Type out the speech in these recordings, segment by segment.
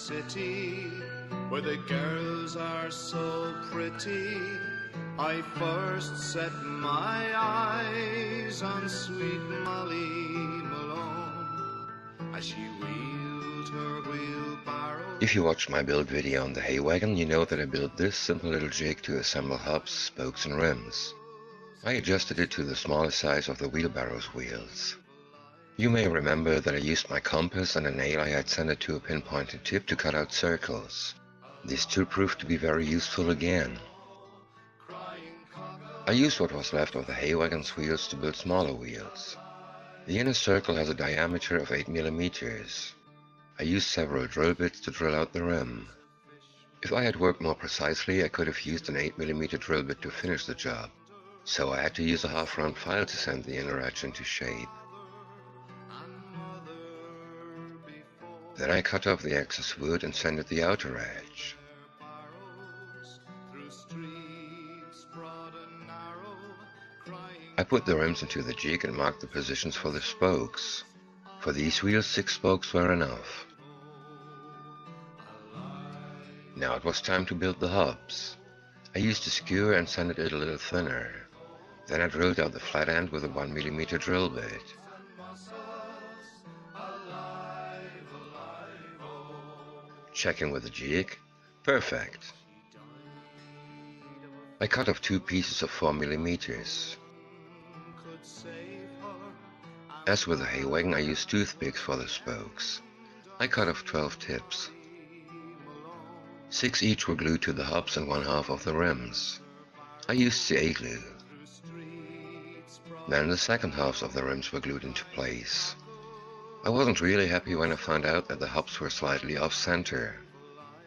city, where the girls are so pretty, I first set my eyes on sweet Molly Malone as she wheeled her wheelbarrow. If you watched my build video on the hay wagon, you know that I built this simple little jig to assemble hubs, spokes and rims. I adjusted it to the smallest size of the wheelbarrow's wheels. You may remember that I used my compass and a nail I had sent it to a pinpointed tip to cut out circles. These two proved to be very useful again. I used what was left of the hay wagon's wheels to build smaller wheels. The inner circle has a diameter of 8 mm. I used several drill bits to drill out the rim. If I had worked more precisely, I could have used an 8 mm drill bit to finish the job, so I had to use a half-round file to send the inner edge into shape. Then I cut off the excess wood and sanded the outer edge. I put the rims into the jig and marked the positions for the spokes. For these wheels, 6 spokes were enough. Now it was time to build the hubs. I used a skewer and sanded it a little thinner. Then I drilled out the flat end with a 1 mm drill bit. Checking with the jig. Perfect. I cut off 2 pieces of 4 mm. As with the hay wagon, I used toothpicks for the spokes. I cut off 12 tips. 6 each were glued to the hubs and 1/2 of the rims. I used CA glue. Then the second halves of the rims were glued into place. I wasn't really happy when I found out that the hubs were slightly off-center.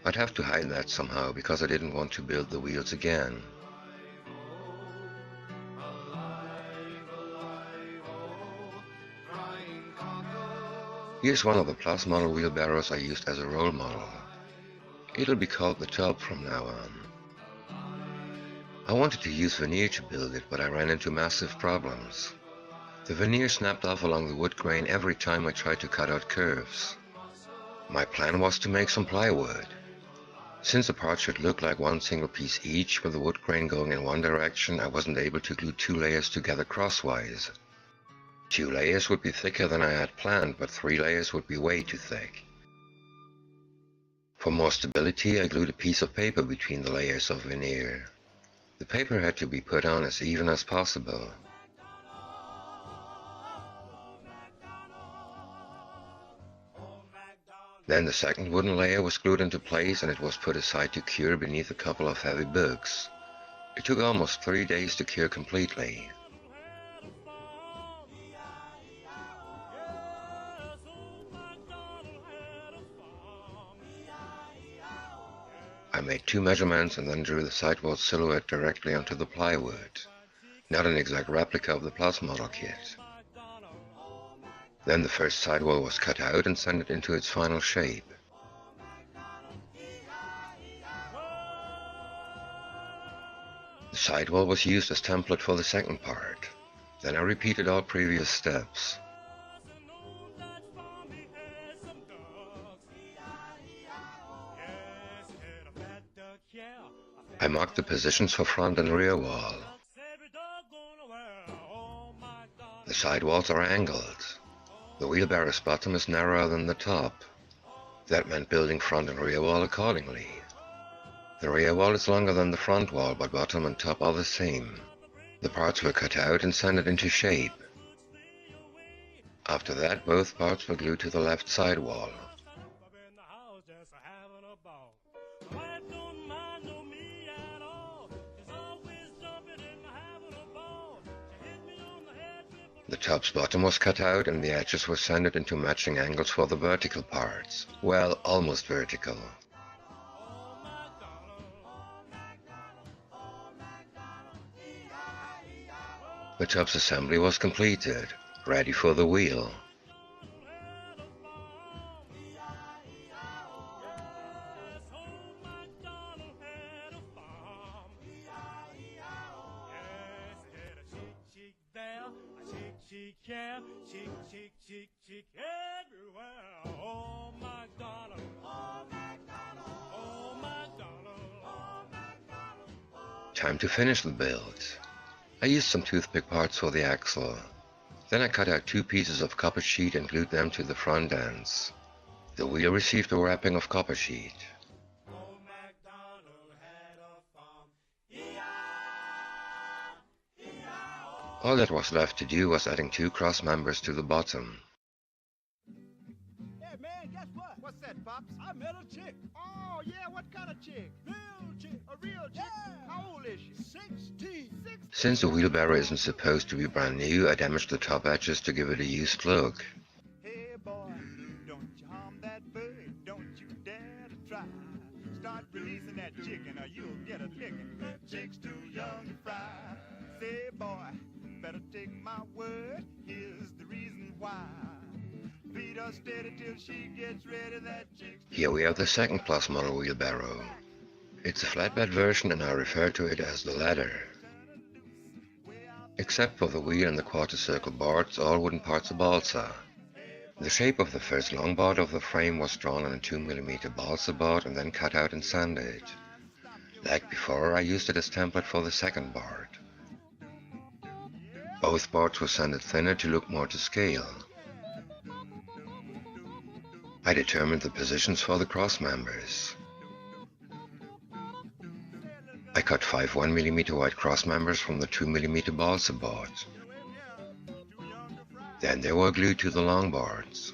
I'd have to hide that somehow because I didn't want to build the wheels again. Here's one of the PlusModel wheelbarrows I used as a role model. It'll be called the Tub from now on. I wanted to use veneer to build it, but I ran into massive problems. The veneer snapped off along the wood grain every time I tried to cut out curves. My plan was to make some plywood. Since the parts should look like one single piece each, with the wood grain going in one direction, I wasn't able to glue 2 layers together crosswise. 2 layers would be thicker than I had planned, but 3 layers would be way too thick. For more stability, I glued a piece of paper between the layers of veneer. The paper had to be put on as even as possible. Then the second wooden layer was glued into place and it was put aside to cure beneath a couple of heavy books. It took almost 3 days to cure completely. I made 2 measurements and then drew the sidewall silhouette directly onto the plywood. Not an exact replica of the PlusModel kit. Then the first sidewall was cut out and sanded into its final shape. The sidewall was used as template for the second part. Then I repeated all previous steps. I marked the positions for front and rear wall. The side walls are angled. The wheelbarrow's bottom is narrower than the top. That meant building front and rear wall accordingly. The rear wall is longer than the front wall, but bottom and top are the same. The parts were cut out and sanded into shape. After that, both parts were glued to the left side wall. The tub's bottom was cut out and the edges were sanded into matching angles for the vertical parts. Well, almost vertical. The tub's assembly was completed, ready for the wheel. Chic everywhere. Oh, McDonald. Time to finish the build. I used some toothpick parts for the axle. Then I cut out 2 pieces of copper sheet and glued them to the front ends. The wheel received a wrapping of copper sheet. All that was left to do was adding 2 cross members to the bottom. Hey man, guess what? What's that, Pops? I met a chick. Oh yeah, what kind of chick? Real chick. A real chick? Yeah. How old is she? 16. Since the wheelbarrow isn't supposed to be brand new, I damaged the top edges to give it a used look. Hey boy, don't you harm that bird. Don't you dare to try. Start releasing that chicken or you'll get a licking. Chick's too young to fry. Say boy, better take my word. Here's the reason why. Beat her steady till she gets ready. That chick's Here we have the second PlusModel wheelbarrow. It's a flatbed version and I refer to it as the ladder. Except for the wheel and the quarter circle boards, all wooden parts are balsa. The shape of the first long board of the frame was drawn on a 2mm balsa board and then cut out and sanded. Like before, I used it as template for the second board. Both boards were sanded thinner to look more to scale. I determined the positions for the cross members. I cut 5 1mm wide cross members from the 2mm balsa board. Then they were glued to the long boards.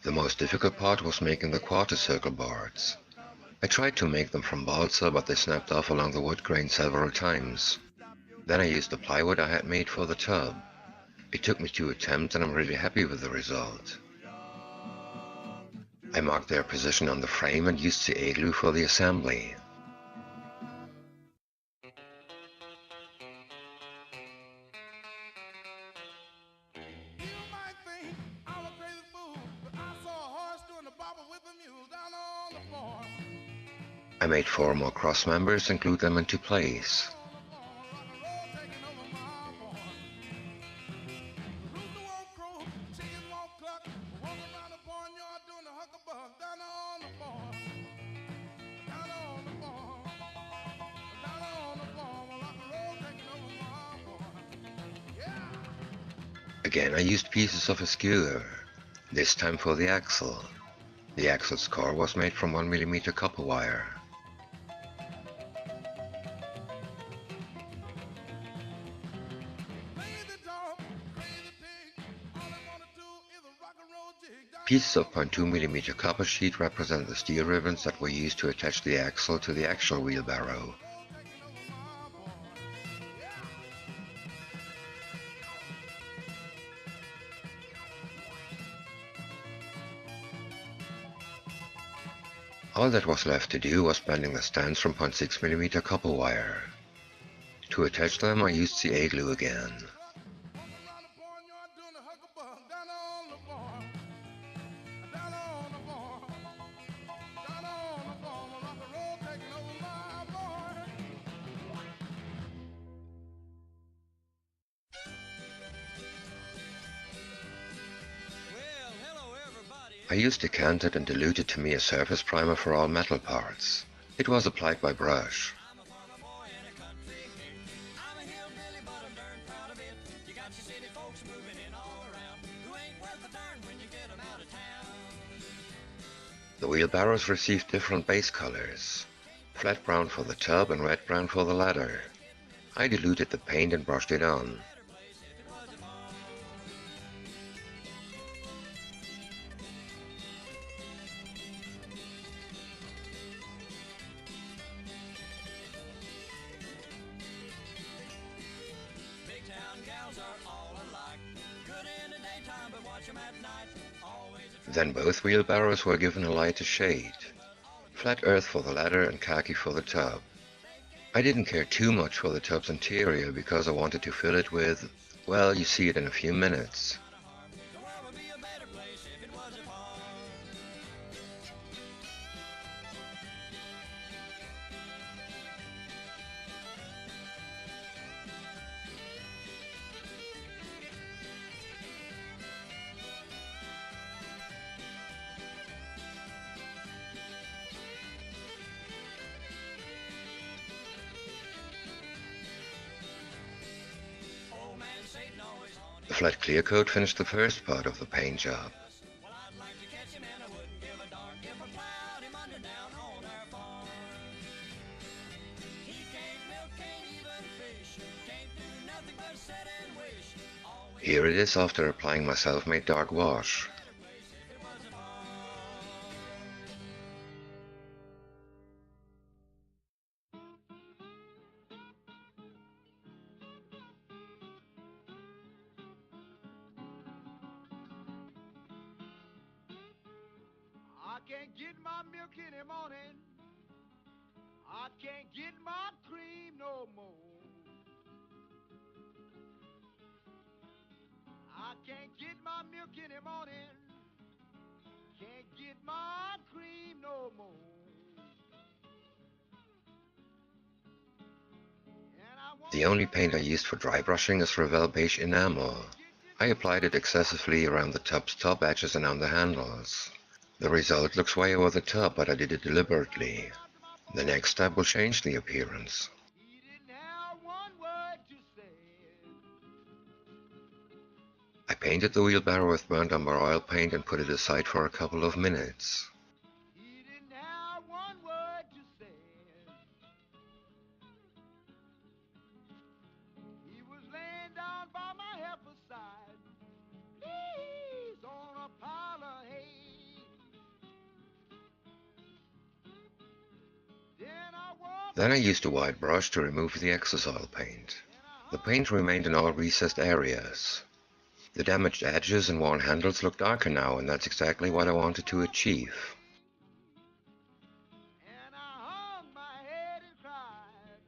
The most difficult part was making the quarter circle boards. I tried to make them from balsa, but they snapped off along the wood grain several times. Then I used the plywood I had made for the tub. It took me 2 attempts and I'm really happy with the result. I marked their position on the frame and used CA glue for the assembly. I made 4 more cross members and glued them into place. Again I used pieces of a skewer, this time for the axle. The axle's core was made from 1mm copper wire. Pieces of 0.2mm copper sheet represent the steel ribbons that were used to attach the axle to the actual wheelbarrow. All that was left to do was bending the stands from 0.6mm copper wire. To attach them I used CA glue again. I used decanted and diluted Tamiya surface primer for all metal parts. It was applied by brush. The wheelbarrows received different base colors. Flat brown for the tub and red brown for the ladder. I diluted the paint and brushed it on. Then both wheelbarrows were given a lighter shade. Flat earth for the ladder and khaki for the tub. I didn't care too much for the tub's interior because I wanted to fill it with, well, you see it in a few minutes. flat clear coat finished the first part of the paint job. Here it is after applying my self-made dark wash. I can't get my milk in the morning. I can't get my cream no more. I can't get my milk in the morning. Can't get my cream no more. The only paint I used for dry brushing is Revell beige enamel. I applied it excessively around the tub's top edges and on the handles. The result looks way over the top, but I did it deliberately. The next step will change the appearance. He didn't have one word to say. I painted the wheelbarrow with burnt umber oil paint and put it aside for a couple of minutes. He didn't have one word to say. He was laying down by my heifer's side. He's on a pile of hay. Then I used a white brush to remove the excess oil paint. The paint remained in all recessed areas. The damaged edges and worn handles look darker now, and that's exactly what I wanted to achieve. And I hung my head and cried.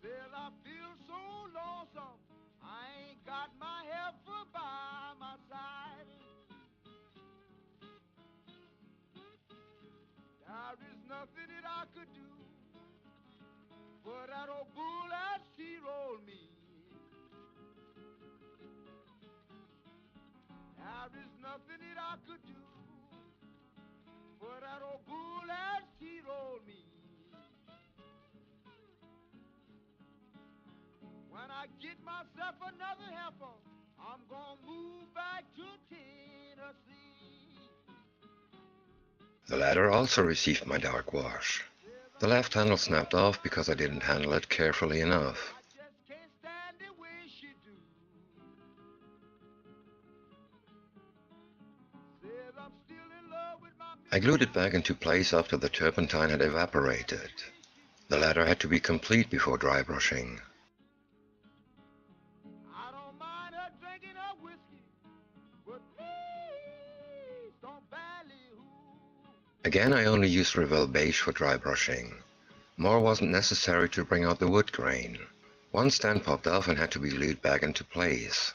Said I feel so lonesome. I ain't got my heifer by my side. There is nothing that I could do for that old bull that she rolled me. There is nothing that I could do for that old bull that she rolled me. When I get myself another heifer, I'm gonna move back to Tennessee. The ladder also received my dark wash. The left handle snapped off because I didn't handle it carefully enough. I just can't stand the way she do. Says I'm still in love with my I glued it back into place after the turpentine had evaporated. The ladder had to be complete before dry brushing. I don't mind her drinking her whiskey, but please don't ballyhoo. Again, I only used Revell beige for dry brushing. More wasn't necessary to bring out the wood grain. One stand popped off and had to be glued back into place.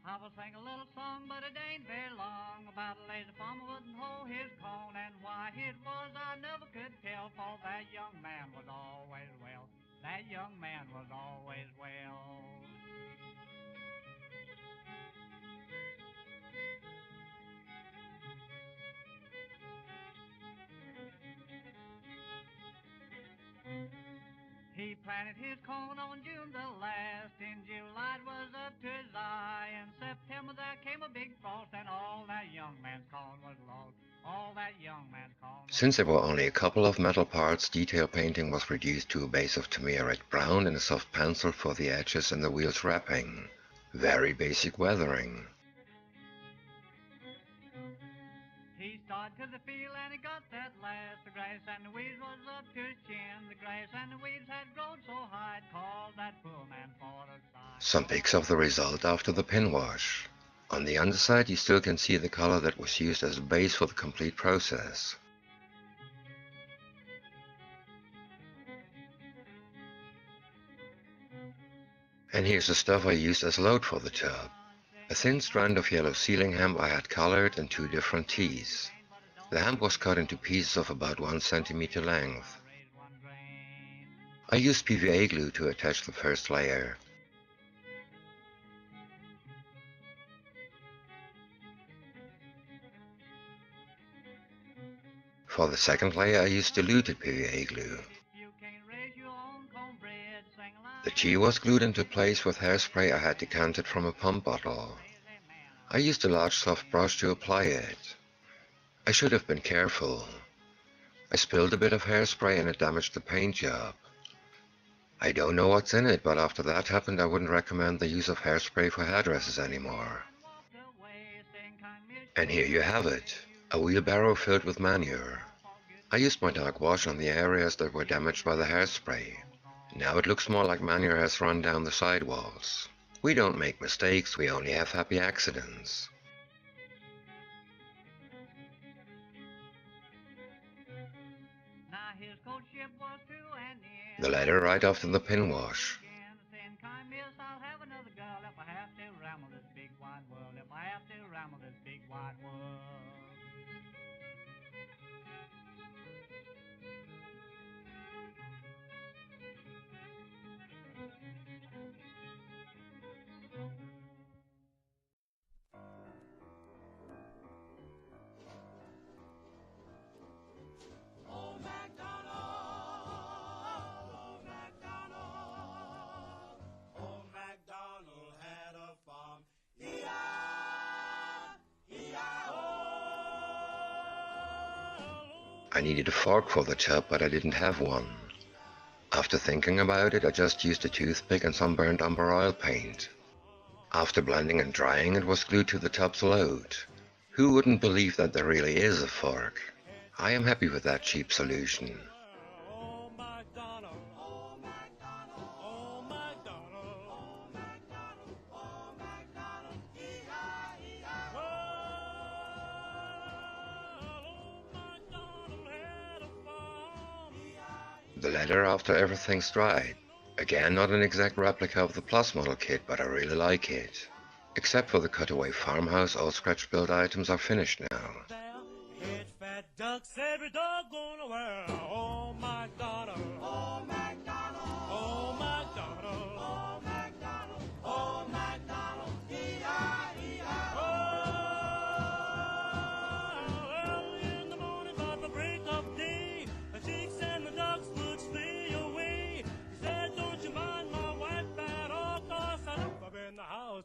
I will sing a little song, but it ain't very long, about a lazy farmer wouldn't hoe his corn, and why it was I never could tell, for that young man was always well. That young man was always well. He planted his corn on June the last. In July it was up to his eye. In September there came a big frost, and all that young man's corn was lost. All that young man's corn was Since there were only a couple of metal parts, detail painting was reduced to a base of Tamiya red brown and a soft pencil for the edges and the wheels wrapping. Very basic weathering. He started to the field and he got that last. The grass and the weeds was up to his chin. The grass and the weeds had grown so high, it called that poor man for a sigh. Some pics of the result after the pin wash. On the underside you still can see the color that was used as a base for the complete process. And here's the stuff I used as load for the tub. A thin strand of yellow ceiling hemp I had colored in 2 different tees. The hemp was cut into pieces of about 1 centimeter length. I used PVA glue to attach the first layer. For the second layer I used diluted PVA glue. You can't raise your She was glued into place with hairspray I had decanted from a pump bottle. I used a large soft brush to apply it. I should have been careful. I spilled a bit of hairspray and it damaged the paint job. I don't know what's in it, but after that happened I wouldn't recommend the use of hairspray for hairdressers anymore. And here you have it, a wheelbarrow filled with manure. I used my dark wash on the areas that were damaged by the hairspray. Now it looks more like manure has run down the sidewalls. We don't make mistakes, we only have happy accidents. The letter right after the pin wash. I needed a fork for the tub, but I didn't have one. After thinking about it, I just used a toothpick and some burnt umber oil paint. After blending and drying, it was glued to the tub's load. Who wouldn't believe that there really is a fork? I am happy with that cheap solution. The letter after everything's dried. Again, not an exact replica of the PlusModel kit, but I really like it. Except for the cutaway farmhouse, all scratch-built items are finished now.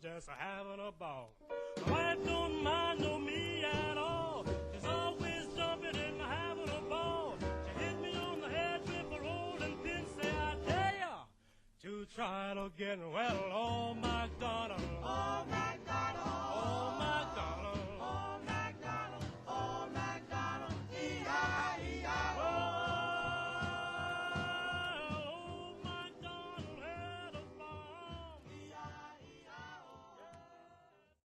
Just having a ball. My wife don't mind no me at all. She's always jumping and having a ball. She hit me on the head with a rolling pin. Say I dare ya to try to get well. Oh my God.